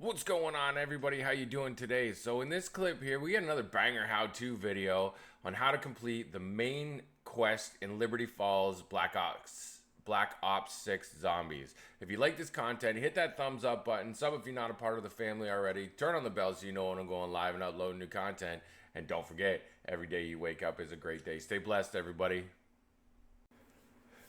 What's going on, everybody? How you doing today? So in this clip here, we got another banger how-to video on how to complete the main quest in Liberty Falls Black Ops 6 Zombies. If you like this content, hit that thumbs up button, sub if you're not a part of the family already, turn on the bell so you know when I'm going live and uploading new content, and don't forget, every day you wake up is a great day. Stay blessed, everybody.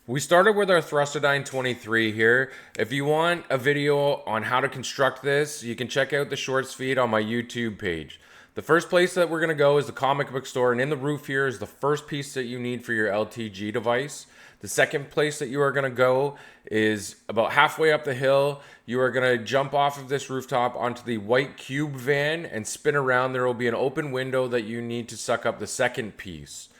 We started with our Thrustodyne 23 here. If you want a video on how to construct this, you can check out the shorts feed on my YouTube page. The first place that we're going to go is the comic book store, and in the roof here is the first piece that you need for your LTG device. The second place that you are going to go is about halfway up the hill. You are going to jump off of this rooftop onto the white cube van and spin around. There will be an open window that you need to suck up the second piece.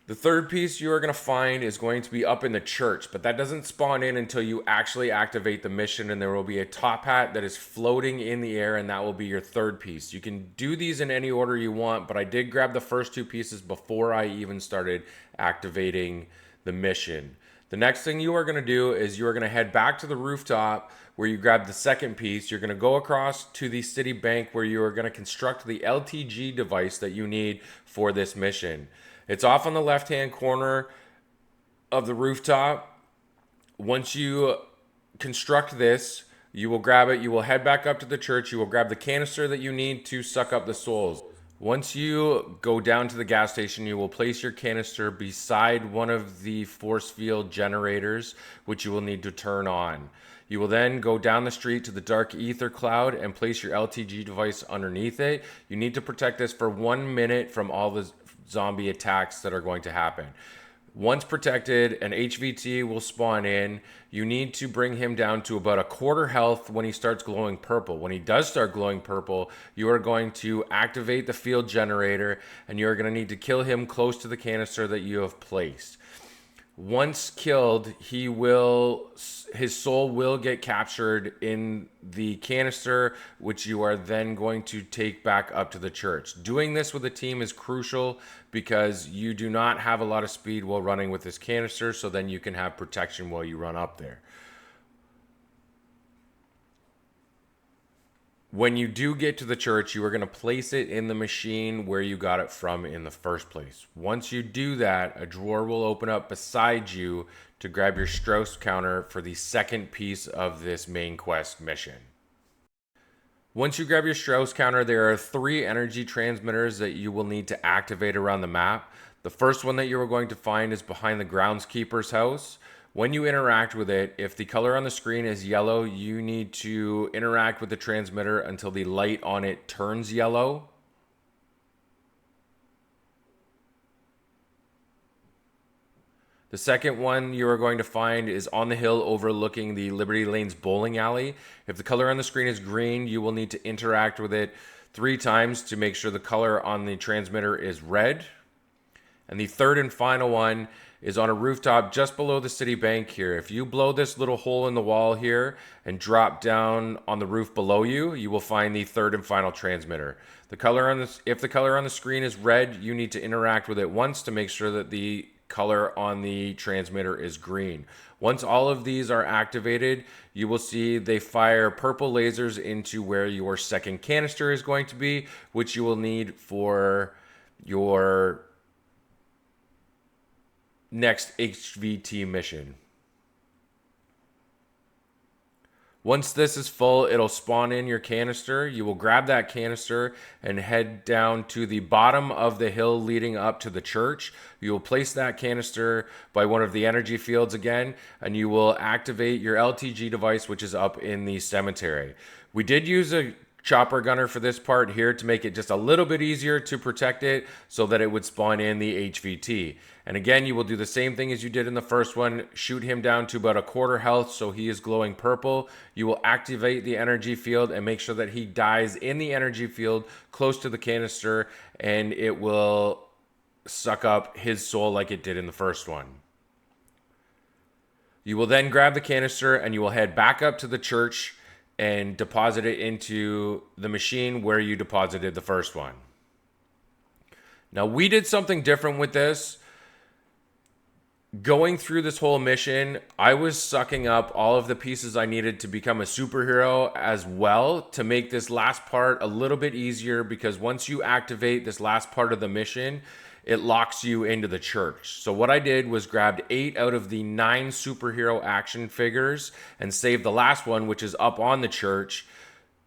The third piece you are going to find is going to be up in the church, but that doesn't spawn in until you actually activate the mission, and there will be a top hat that is floating in the air, and that will be your third piece. You can do these in any order you want, but I did grab the first two pieces before I even started activating the mission. The next thing you are going to do is you are going to head back to the rooftop where you grab the second piece. You're going to go across to the city bank where you are going to construct the LTG device that you need for this mission. It's off on the left-hand corner of the rooftop. Once you construct this, you will grab it. You will head back up to the church. You will grab the canister that you need to suck up the souls. Once you go down to the gas station, you will place your canister beside one of the force field generators, which you will need to turn on. You will then go down the street to the dark ether cloud and place your LTG device underneath it. You need to protect this for 1 minute from all the zombie attacks that are going to happen. Once protected, an HVT will spawn in. You need to bring him down to about a quarter health when he starts glowing purple. When he does start glowing purple, you are going to activate the field generator, and you're going to need to kill him close to the canister that you have placed. Once killed, his soul will get captured in the canister, which you are then going to take back up to the church. Doing this with a team is crucial because you do not have a lot of speed while running with this canister, so then you can have protection while you run up there. When you do get to the church, you are going to place it in the machine where you got it from in the first place. Once you do that, a drawer will open up beside you to grab your Strauss counter for the second piece of this main quest mission. Once you grab your Strauss counter, there are 3 energy transmitters that you will need to activate around the map. The first one that you are going to find is behind the groundskeeper's house. When you interact with it, if the color on the screen is yellow, you need to interact with the transmitter until the light on it turns yellow. The second one you are going to find is on the hill overlooking the Liberty Lanes bowling alley. If the color on the screen is green, you will need to interact with it 3 times to make sure the color on the transmitter is red. And the third and final one is on a rooftop just below the city bank here. If you blow this little hole in the wall here and drop down on the roof below you, you will find the third and final transmitter. If the color on the screen is red, you need to interact with it once to make sure that the color on the transmitter is green. Once all of these are activated, you will see they fire purple lasers into where your second canister is going to be, which you will need for your next HVT mission. Once this is full, it'll spawn in your canister. You will grab that canister and head down to the bottom of the hill leading up to the church. You will place that canister by one of the energy fields again, and you will activate your LTG device, which is up in the cemetery. We did use a chopper gunner for this part here to make it just a little bit easier to protect it so that it would spawn in the HVT. And again, you will do the same thing as you did in the first one. Shoot him down to about a quarter health so he is glowing purple. You will activate the energy field and make sure that he dies in the energy field close to the canister, and it will suck up his soul like it did in the first one. You will then grab the canister and you will head back up to the church and deposit it into the machine where you deposited the first one. Now, we did something different with this. Going through this whole mission, I was sucking up all of the pieces I needed to become a superhero as well to make this last part a little bit easier, because once you activate this last part of the mission, it locks you into the church. So what I did was grabbed 8 out of the 9 superhero action figures and saved the last one, which is up on the church,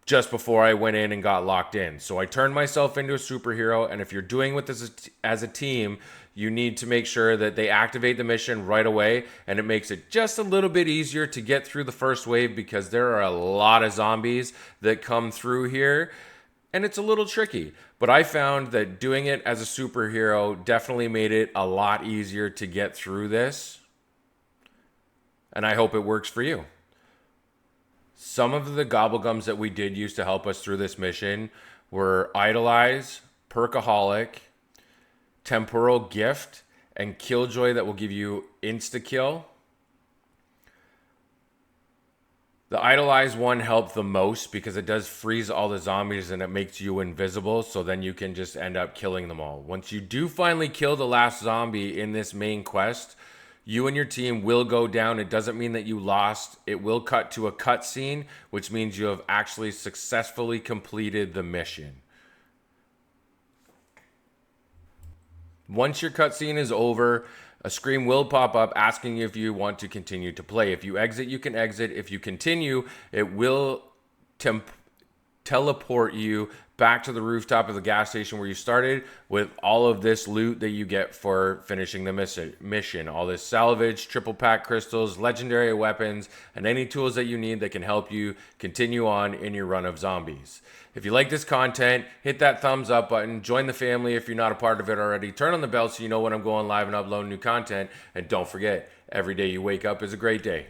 just before I went in and got locked in. So I turned myself into a superhero, and if you're doing with this as a team, you need to make sure that they activate the mission right away, and it makes it just a little bit easier to get through the first wave, because there are a lot of zombies that come through here, and it's a little tricky. But I found that doing it as a superhero definitely made it a lot easier to get through this, and I hope it works for you. Some of the gobblegums that we did use to help us through this mission were Idolize, Perkaholic, Temporal Gift, and Killjoy that will give you insta-kill. The Idolize one helped the most because it does freeze all the zombies and it makes you invisible, so then you can just end up killing them all. Once you do finally kill the last zombie in this main quest, you and your team will go down. It doesn't mean that you lost. It will cut to a cutscene, which means you have actually successfully completed the mission. Once your cutscene is over, a screen will pop up asking you if you want to continue to play. If you exit, you can exit. If you continue, it will teleport you back to the rooftop of the gas station where you started with all of this loot that you get for finishing the mission. All this salvage, triple pack crystals, legendary weapons, and any tools that you need that can help you continue on in your run of zombies. If you like this content, hit that thumbs up button, join the family if you're not a part of it already, turn on the bell so you know when I'm going live and uploading new content, and don't forget, every day you wake up is a great day.